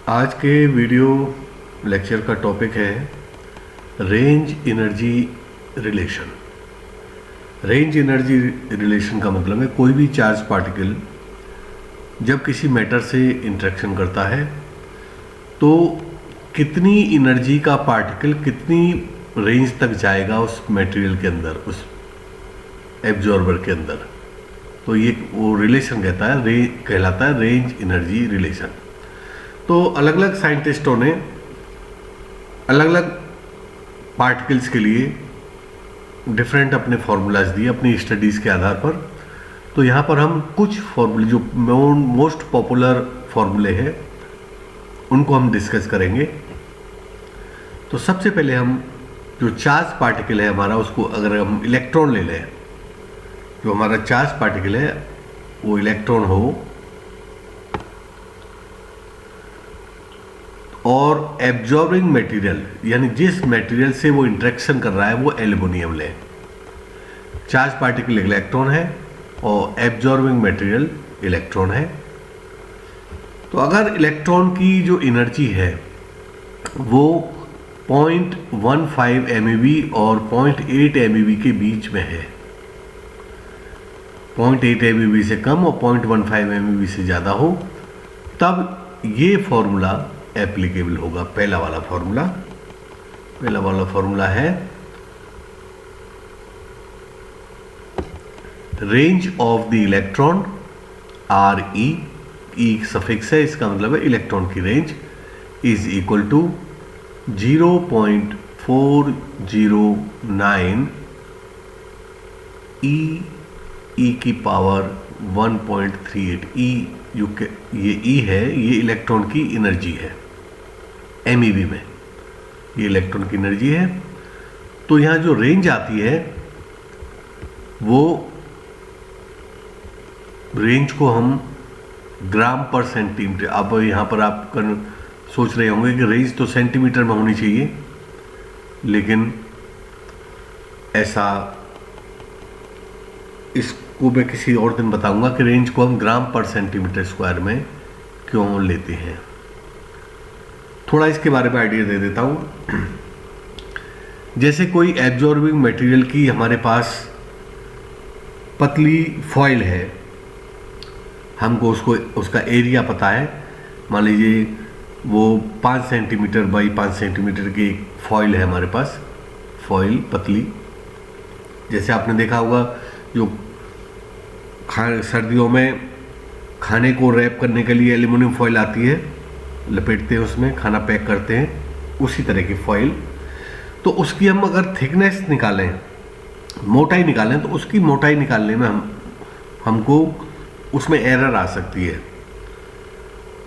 आज के video lecture का टॉपिक है range energy relation. Range energy relation का मतलब है कोई भी चार्ज पार्टिकल जब किसी मैटर से इंटरेक्शन करता है तो कितनी एनर्जी का पार्टिकल कितनी रेंज तक जाएगा उस मटेरियल के अंदर, उस एब्जॉर्बर के अंदर। तो ये वो रिलेशन कहलाता है रेंज एनर्जी रिलेशन। तो अलग अलग साइंटिस्टों ने अलग अलग पार्टिकल्स के लिए डिफरेंट अपने फार्मूलाज दिए अपनी स्टडीज़ के आधार पर। तो यहाँ पर हम कुछ फार्मूले जो मोस्ट पॉपुलर फार्मूले हैं उनको हम डिस्कस करेंगे। तो सबसे पहले हम जो चार्ज पार्टिकल है हमारा, उसको अगर हम इलेक्ट्रॉन ले लें, जो हमारा चार्ज पार्टिकल है वो इलेक्ट्रॉन हो और एब्जॉर्बिंग मटेरियल यानी जिस मटेरियल से वो इंटरेक्शन कर रहा है वो एल्युमिनियम ले। चार्ज पार्टिकल इलेक्ट्रॉन है और एब्जॉर्बिंग मटेरियल इलेक्ट्रॉन है। तो अगर इलेक्ट्रॉन की जो एनर्जी है वो 0.15 MeV और 0.8 MeV के बीच में है, 0.8 MeV से कम और 0.15 MeV से ज़्यादा हो, तब ये फॉर्मूला एप्लीकेबल होगा। पहला वाला फॉर्मूला है range of the electron, RE, E suffix है, इसका मतलब है इलेक्ट्रॉन की range, is equal to 0.409 E की पावर 1.38। ये E है, ये इलेक्ट्रॉन की एनर्जी है MeV में, ये इलेक्ट्रॉन की एनर्जी है। तो यहाँ जो रेंज आती है वो रेंज को हम ग्राम पर सेंटीमीटर, अब यहाँ पर आप सोच रहे होंगे कि रेंज तो सेंटीमीटर में होनी चाहिए, लेकिन ऐसा इसको मैं किसी और दिन बताऊंगा कि रेंज को हम ग्राम पर सेंटीमीटर स्क्वायर में क्यों लेते हैं। थोड़ा इसके बारे में आइडिया दे देता हूँ। जैसे कोई एब्जॉर्बिंग मटेरियल की हमारे पास पतली फॉइल है, हमको उसका एरिया पता है, मान लीजिए वो 5 सेंटीमीटर बाई 5 सेंटीमीटर की एक फॉइल है हमारे पास, फॉइल पतली। जैसे आपने देखा होगा जो सर्दियों में खाने को रैप करने के लिए एल्युमिनियम फॉइल आती है, लपेटते हैं उसमें, खाना पैक करते हैं, उसी तरह की फॉइल। तो उसकी हम अगर थिकनेस निकालें, मोटाई निकालें, तो उसकी मोटाई निकालने में हमको उसमें एरर आ सकती है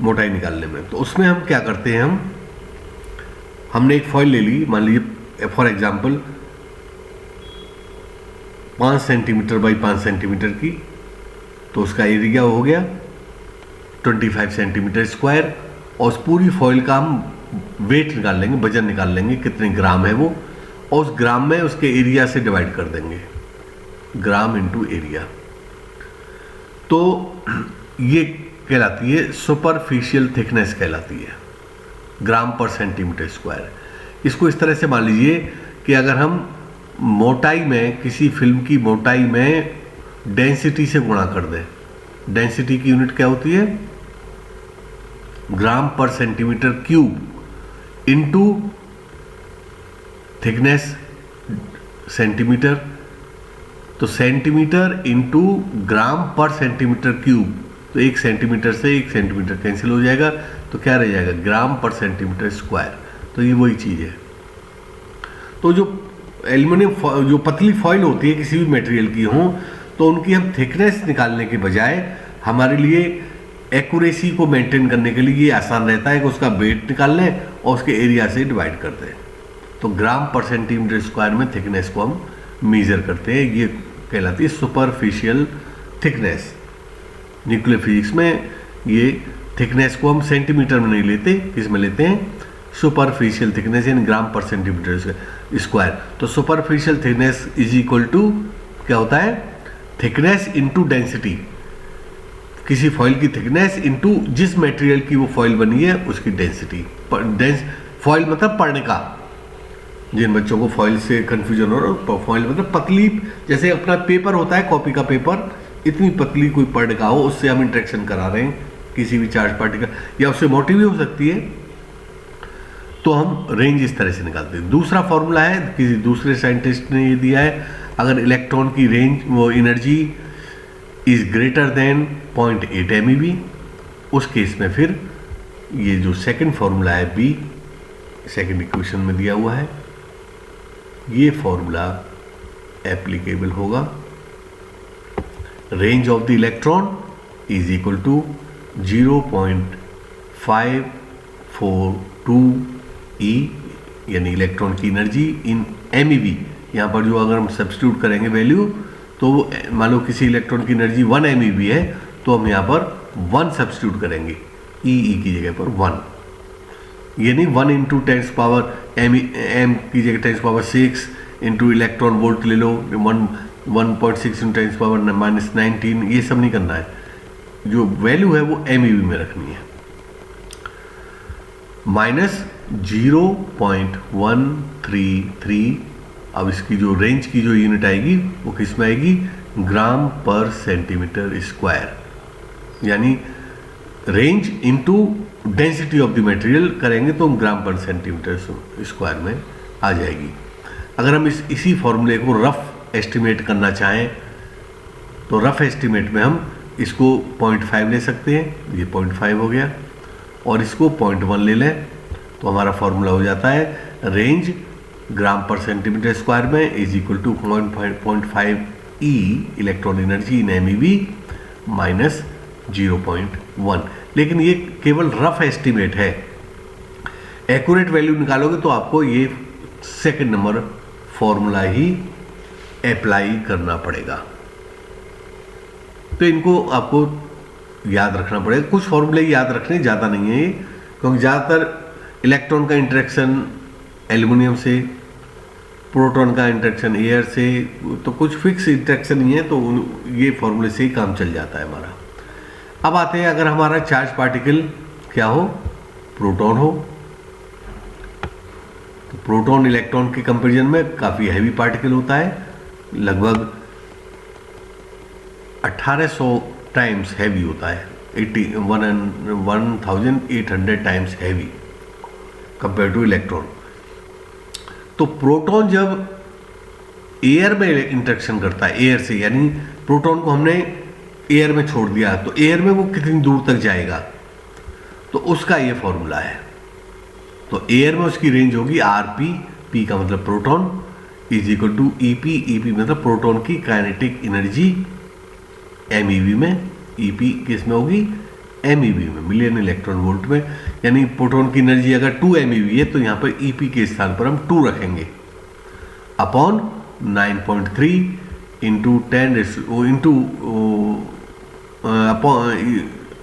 मोटाई निकालने में। तो उसमें हम क्या करते हैं, हमने एक फॉइल ले ली, मान लीजिए for example 5 centimetre by 5 centimetre की, तो उसका एरिया हो गया 25 सेंटीमीटर स्क्वायर। और उस पूरी फॉइल का हम वेट निकाल लेंगे, वजन निकाल लेंगे कितने ग्राम है वो, और उस ग्राम में उसके एरिया से डिवाइड कर देंगे, ग्राम इंटू एरिया। तो ये कहलाती है सुपरफिशियल थिकनेस कहलाती है, ग्राम पर सेंटीमीटर स्क्वायर। इसको इस तरह से मान लीजिए कि अगर हम मोटाई में, किसी फिल्म की मोटाई में डेंसिटी से गुणा कर दें, डेंसिटी की यूनिट क्या होती है, ग्राम पर centimetre cube into thickness centimetre. तो सेंटीमीटर इनटू ग्राम पर सेंटीमीटर क्यूब, तो 1 सेंटीमीटर से 1 सेंटीमीटर कैंसिल हो जाएगा, तो क्या रह जाएगा, ग्राम पर सेंटीमीटर स्क्वायर। तो ये वही चीज़ है। तो जो एल्युमिनियम जो पतली फॉइल होती है किसी भी मटेरियल की हो, तो उनकी हम थिकनेस निकालने के बजाय हमारे लिए एक्यूरेसी को मेंटेन करने के लिए ये आसान रहता है कि उसका वेट निकाल लें और उसके एरिया से डिवाइड कर दें। तो ग्राम पर सेंटीमीटर स्क्वायर में थिकनेस को हम मेजर करते हैं, ये कहलाती है सुपरफिशियल थिकनेस। न्यूक्लियर फिजिक्स में ये थिकनेस को हम सेंटीमीटर में नहीं लेते, किसमें लेते हैं, सुपरफिशियल थिकनेस यानी ग्राम पर सेंटीमीटर स्क्वायर। तो superficial thickness is equal to क्या होता है, थिकनेस इनटू डेंसिटी। किसी फॉइल की थिकनेस इंटू जिस मटेरियल की वो फॉइल बनी है उसकी डेंसिटी। फॉइल मतलब पढ़ने का, जिन बच्चों को फॉइल से कन्फ्यूजन हो रहा है, फॉइल मतलब पतली, जैसे अपना पेपर होता है कॉपी का पेपर, इतनी पतली कोई पढ़ का हो, उससे हम इंटरेक्शन करा रहे हैं किसी भी चार्ज पार्टिकल, या उससे मोटी भी हो सकती है, तो हम रेंज इस तरह से निकालते हैं। दूसरा फॉर्मूला है, किसी दूसरे साइंटिस्ट ने ये दिया है, अगर इलेक्ट्रॉन की रेंज वो energy is greater than 0.8 MeV, उस केस में फिर ये जो सेकंड फॉर्मूला है बी, सेकंड इक्वेशन में दिया हुआ है, ये फॉर्मूला एप्लीकेबल होगा। Range of the electron is equal to 0.542 E, यानी इलेक्ट्रॉन की एनर्जी इन MeV। यहाँ पर जो अगर हम सब्स्टिट्यूट करेंगे वैल्यू, तो मान लो किसी इलेक्ट्रॉन की एनर्जी 1 MeV है, तो हम यहाँ पर 1 सब्स्टिट्यूट करेंगे, E की जगह पर 1, यानी 1 इंटू 10 पावर m की जगह 10 पावर 6 इंटू इलेक्ट्रॉन वोल्ट ले लो, 1.6 इंटू 10 पावर -19, ये सब नहीं करना है, जो वैल्यू है वो MeV में रखनी है। -0.133, अब इसकी जो रेंज की जो यूनिट आएगी वो किस में आएगी, ग्राम पर सेंटीमीटर स्क्वायर, यानी range into density of the material करेंगे तो ग्राम पर सेंटीमीटर स्क्वायर में आ जाएगी। अगर हम इसी फॉर्मूले को रफ एस्टिमेट करना चाहें तो रफ एस्टिमेट में हम इसको 0.5 ले सकते हैं, ये 0.5 हो गया, और इसको 0.1 ले लें तो हमारा फॉर्मूला हो जाता है रेंज ग्राम पर सेंटीमीटर स्क्वायर में is equal to 0.5 E electron energy in MeV minus 0.1। लेकिन ये केवल रफ एस्टिमेट है, एक्यूरेट वैल्यू निकालोगे तो आपको ये सेकंड नंबर फॉर्मूला ही अप्लाई करना पड़ेगा। तो इनको आपको याद रखना पड़ेगा, कुछ फॉर्मूले याद रखने, ज़्यादा नहीं है ये, क्योंकि ज़्यादातर इलेक्ट्रॉन का इंटरेक्शन एल्युमिनियम से, प्रोटॉन का इंटरेक्शन एयर से, तो कुछ फिक्स इंटरेक्शन ही है, तो ये फॉर्मूले से ही काम चल जाता है हमारा। अब आते हैं, अगर हमारा चार्ज पार्टिकल क्या हो, प्रोटॉन हो, तो प्रोटॉन इलेक्ट्रॉन के कंपैरिजन में काफ़ी हैवी पार्टिकल होता है, लगभग 1800 टाइम्स हैवी होता है, 1800 times heavy compare two electron. तो प्रोटॉन जब एयर में इंटरेक्शन करता है, एयर से, यानी प्रोटॉन को हमने एयर में छोड़ दिया, तो एयर में वो कितनी दूर तक जाएगा, तो उसका ये फॉर्मूला है। तो एयर में उसकी रेंज होगी RP, P का मतलब proton, is equal to EP, EP मतलब प्रोटॉन की काइनेटिक एनर्जी MeV में, EP किस में होगी, MeV में, मिलियन इलेक्ट्रॉन वोल्ट में, यानी प्रोटॉन की एनर्जी अगर 2 MeV है तो यहाँ पर EP के स्थान पर हम 2 रखेंगे, upon 9.3 into 10 into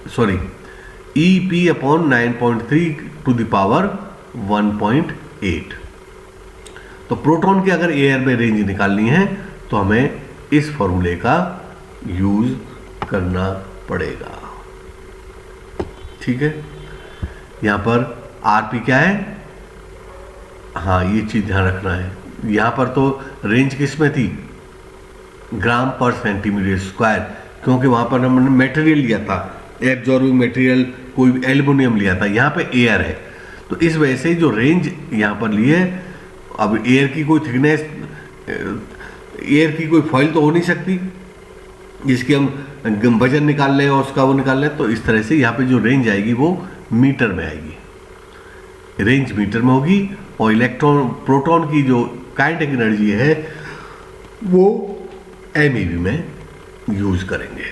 sorry EP upon 9.3 to the power 1.8। तो प्रोटॉन की अगर एयर में रेंज निकालनी है तो हमें इस फॉर्मूले का यूज करना पड़ेगा, ठीक है। यहाँ पर RP क्या है, हाँ ये चीज़ ध्यान रखना है, यहाँ पर तो रेंज किस में थी, ग्राम पर सेंटीमीटर स्क्वायर, क्योंकि वहाँ पर हमने मटेरियल लिया था, एब्जॉर्बिंग मटेरियल, कोई एल्युमिनियम लिया था, यहाँ पे एयर है, तो इस वजह से जो रेंज यहाँ पर ली है, अब एयर की कोई थिकनेस, एयर की कोई फॉइल तो हो नहीं सकती जिसकी हम वजन निकाल लें और उसका वो निकाल लें, तो इस तरह से यहाँ पे जो रेंज आएगी वो मीटर में आएगी, रेंज मीटर में होगी, और इलेक्ट्रॉन प्रोटॉन की जो काइनेटिक एनर्जी है वो MeV में यूज करेंगे।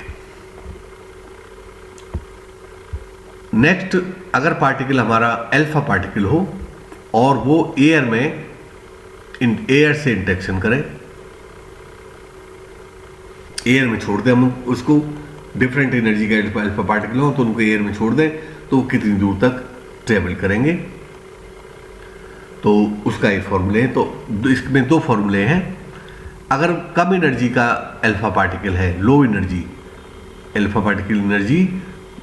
नेक्स्ट, अगर पार्टिकल हमारा अल्फा पार्टिकल हो और वो एयर में एयर से इंटरेक्शन करे, एयर में छोड़ दें हम उसको, डिफरेंट एनर्जी का अल्फा पार्टिकल हो तो उनको एयर में छोड़ दें, तो वो कितनी दूर तक ट्रेवल करेंगे, तो उसका एक फॉर्मूले है। तो इसमें 2 फॉर्मूले हैं। अगर कम एनर्जी का अल्फा पार्टिकल है, low energy, alpha particle energy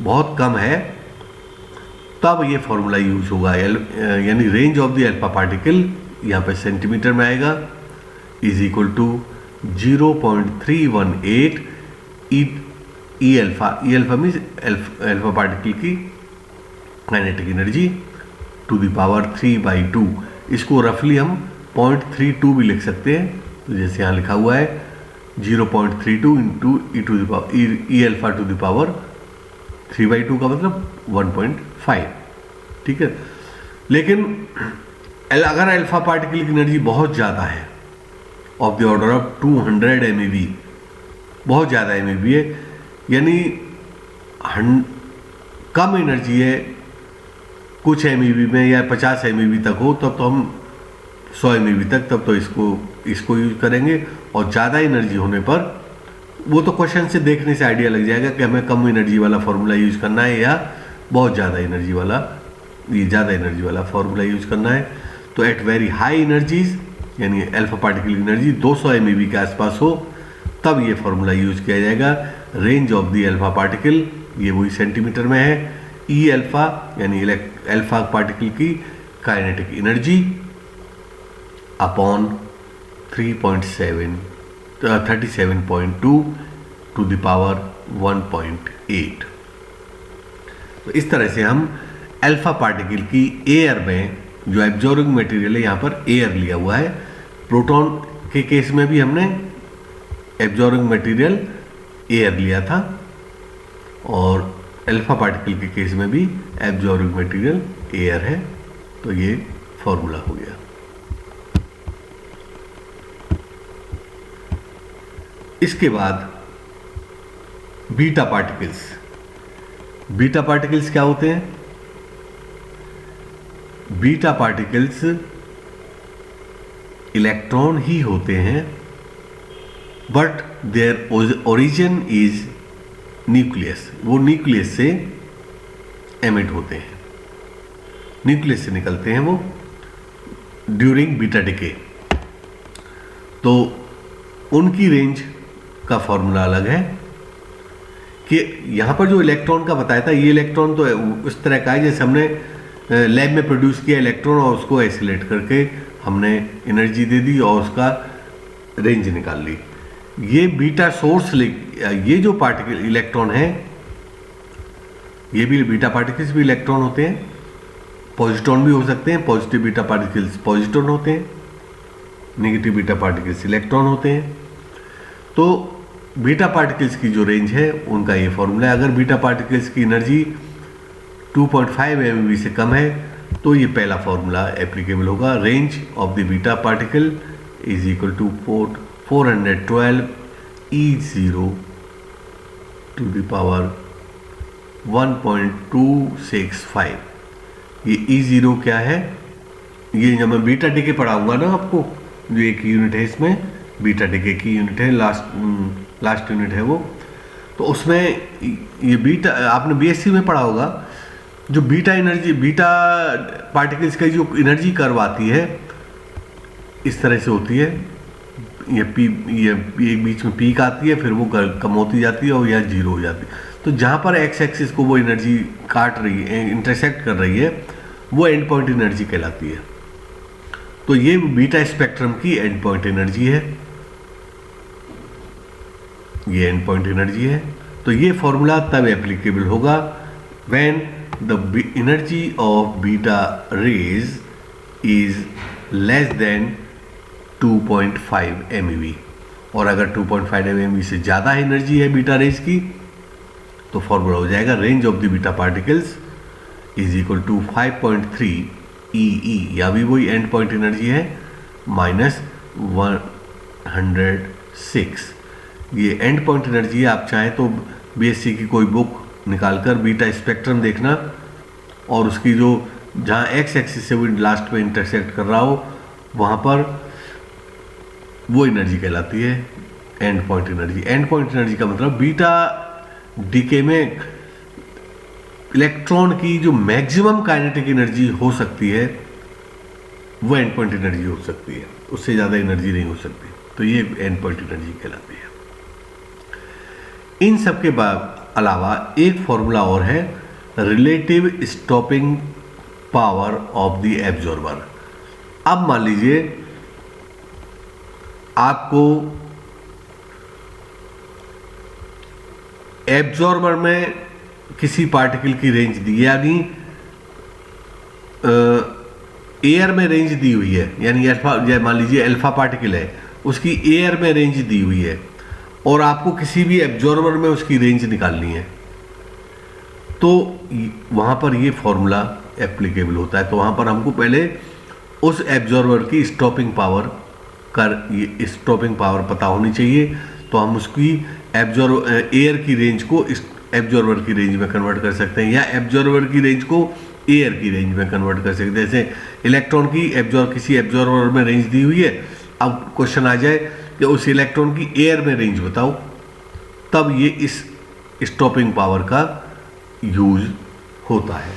बहुत कम है, तब ये फॉर्मूला यूज होगा। यानी range of the alpha particle यहाँ पे सेंटीमीटर में आएगा, is equal to 0.318 E alpha means alpha particle की kinetic energy to the power 3/2। इसको रफली हम 0.32 भी लिख सकते हैं, तो जैसे यहाँ लिखा हुआ है 0.32 into E alpha two the power 3/2 का मतलब 1.5, ठीक है। लेकिन अगर अल्फा पार्टिकल की एनर्जी बहुत ज़्यादा है, of the order of 200 MeV, बहुत ज़्यादा MeV है, यानी कम एनर्जी है कुछ MeV में या 50 MeV तक हो, तब तो हम 100 MeV तक, तब तो इसको यूज करेंगे। और ज़्यादा एनर्जी होने पर, वो तो क्वेश्चन से देखने से आइडिया लग जाएगा कि हमें कम एनर्जी वाला फॉर्मूला यूज करना है या बहुत ज़्यादा एनर्जी वाला फॉर्मूला यूज करना है। तो एट वेरी हाई एनर्जीज, यानी अल्फा पार्टिकल की एनर्जी 200 MeV के आसपास हो, तब ये फॉर्मूला यूज किया जाएगा। Range of the alpha particle, ये वही सेंटीमीटर में है, ई अल्फा यानी अल्फा पार्टिकल की kinetic energy upon 37.2 to the power 1.8। तो इस तरह से हम अल्फा पार्टिकल की एयर में, जो एब्जॉर्बिंग मटेरियल है, यहाँ पर एयर लिया हुआ है। प्रोटॉन के केस में भी हमने एब्जॉर्बिंग मटेरियल एयर लिया था, और अल्फा पार्टिकल के केस में भी एब्जॉर्बिंग मटेरियल एयर है। तो ये फॉर्मूला हो गया। इसके बाद बीटा पार्टिकल्स क्या होते हैं? बीटा पार्टिकल्स इलेक्ट्रॉन ही होते हैं, but their origin is nucleus. वो न्यूक्लियस से एमिट होते हैं, न्यूक्लियस से निकलते हैं वो ड्यूरिंग बीटा डिके। तो उनकी रेंज का फॉर्मूला अलग है कि यहाँ पर जो इलेक्ट्रॉन का बताया था, ये इलेक्ट्रॉन तो उस तरह का है जैसे हमने लैब में प्रोड्यूस किया इलेक्ट्रॉन और उसको आइसोलेट करके हमने एनर्जी दे दी और उसका रेंज निकाल ली। ये बीटा सोर्स, ये जो पार्टिकल इलेक्ट्रॉन है, ये भी बीटा पार्टिकल्स भी इलेक्ट्रॉन होते हैं, पॉजिट्रॉन भी हो सकते हैं। पॉजिटिव बीटा पार्टिकल्स पॉजिट्रॉन होते हैं, नेगेटिव बीटा पार्टिकल्स इलेक्ट्रॉन होते हैं। तो बीटा पार्टिकल्स की जो रेंज है उनका ये फॉर्मूला है। अगर बीटा पार्टिकल्स की एनर्जी 2.5 MeV से कम है तो ये पहला फॉर्मूला एप्लीकेबल होगा। Range of the beta particle is equal to 412 E0 to the power 1.265। ये E0 क्या है? ये जब मैं बीटा डिके पढ़ाऊंगा ना आपको, जो एक यूनिट है इसमें, बीटा डिके की यूनिट है, लास्ट यूनिट है वो, तो उसमें ये बीटा आपने BSc में पढ़ा होगा। जो बीटा पार्टिकल्स का जो एनर्जी कर्व आती है इस तरह से होती है। ये एक बीच में पीक आती है, फिर वो कम होती जाती है और यह 0 हो जाती है। तो जहाँ पर एक्स एक्सिस को वो एनर्जी काट रही है, इंटरसेक्ट कर रही है, वो एंड पॉइंट एनर्जी कहलाती है। तो ये बीटा स्पेक्ट्रम की एंड पॉइंट एनर्जी है, ये एंड पॉइंट एनर्जी है। तो ये फॉर्मूला तब एप्लीकेबल होगा when the energy of beta raise is less than 2.5 MeV। और अगर 2.5 MeV से ज़्यादा एनर्जी है बीटा रेज की, तो फॉर्मूला हो जाएगा range of the beta particles is equal to 5.3 EE, या भी वही एंड पॉइंट एनर्जी है, -106। ये एंड पॉइंट एनर्जी है। आप चाहें तो BSc की कोई बुक निकालकर बीटा स्पेक्ट्रम देखना, और उसकी जो जहाँ एक्स एक्सिस से वो लास्ट में इंटरसेक्ट कर रहा हो, वहाँ पर वो एनर्जी कहलाती है and point energy. And point energy का मतलब बीटा डीके में इलेक्ट्रॉन की जो मैक्सिमम काइनेटिक एनर्जी हो सकती है वो एंड पॉइंट एनर्जी हो सकती है, उससे ज़्यादा एनर्जी नहीं हो सकती। तो ये एंड पॉइंट एनर्जी कहलाती है। इन सब के बाद अलावा एक फॉर्मूला और है, relative stopping power of the absorber. अब मान लीजिए आपको एब्जॉर्बर में किसी पार्टिकल की रेंज दी, यानी एयर में रेंज दी हुई है, यानी अल्फा, मान लीजिए अल्फा पार्टिकल है, उसकी एयर में रेंज दी हुई है और आपको किसी भी एब्जॉर्बर में उसकी रेंज निकालनी है, तो वहाँ पर ये फॉर्मूला एप्लीकेबल होता है। तो वहाँ पर हमको पहले उस एब्जॉर्बर की स्टॉपिंग पावर पता होनी चाहिए, तो हम उसकी एयर की रेंज को एब्जॉर्बर की रेंज में कन्वर्ट कर सकते हैं, या एब्जॉर्बर की रेंज को एयर की रेंज में कन्वर्ट कर सकते हैं। जैसे इलेक्ट्रॉन की किसी एब्जॉर्बर में रेंज दी हुई है, अब क्वेश्चन आ जाए कि उस इलेक्ट्रॉन की एयर में रेंज बताओ, तब ये इस स्टॉपिंग पावर का यूज होता है।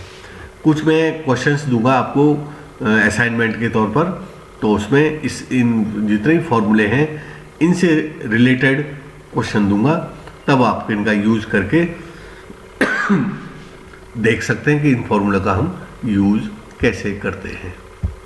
कुछ मैं क्वेश्चंस दूंगा आपको असाइनमेंट के तौर पर, तो उसमें इन जितने फॉर्मूले हैं इनसे रिलेटेड क्वेश्चन दूंगा, तब आप इनका यूज करके देख सकते हैं कि इन फॉर्मूला का हम यूज कैसे करते हैं।